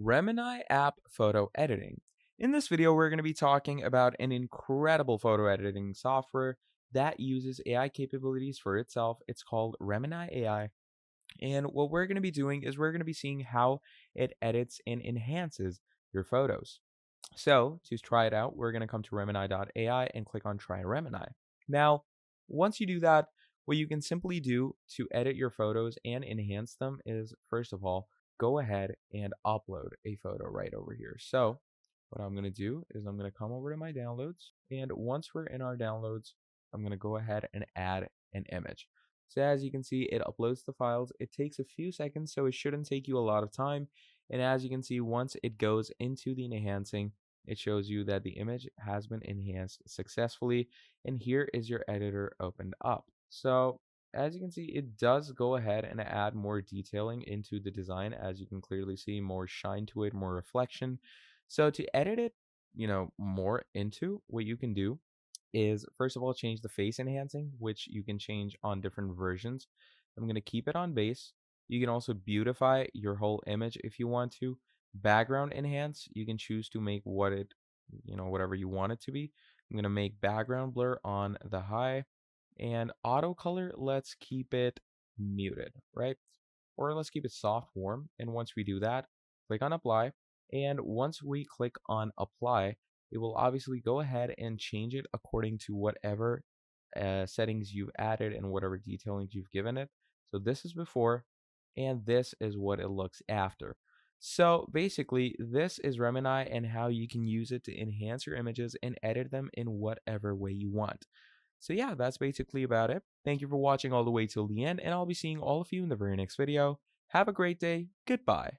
Remini app photo editing. In this video, we're going to be talking about an incredible photo editing software that uses AI capabilities for itself. It's called Remini AI. And what we're going to be doing is we're going to be seeing how it edits and enhances your photos. So to try it out, we're going to come to Remini.ai and click on Try Remini. Now, once you do that, what you can simply do to edit your photos and enhance them is, first of all, go ahead and upload a photo right over here. So what I'm going to do is I'm going to come over to my downloads. And once we're in our downloads, I'm going to go ahead and add an image. So as you can see, it uploads the files. It takes a few seconds, so it shouldn't take you a lot of time. And as you can see, once it goes into the enhancing, it shows you that the image has been enhanced successfully. And here is your editor opened up. So as you can see, it does go ahead and add more detailing into the design. As you can clearly see, more shine to it, more reflection. So to edit it, more into, what you can do is, first of all, change the face enhancing, which you can change on different versions. I'm going to keep it on base. You can also beautify your whole image if you want to. Background enhance, you can choose to make whatever you want it to be. I'm going to make background blur on the high, and auto color, let's keep it muted, right? Or let's keep it soft warm. And once we do that, click on apply. And once we click on apply, it will obviously go ahead and change it according to whatever settings you've added and whatever detailing you've given it. So this is before, and this is what it looks after. So basically, this is Remini and how you can use it to enhance your images and edit them in whatever way you want. So yeah, that's basically about it. Thank you for watching all the way till the end, and I'll be seeing all of you in the very next video. Have a great day. Goodbye.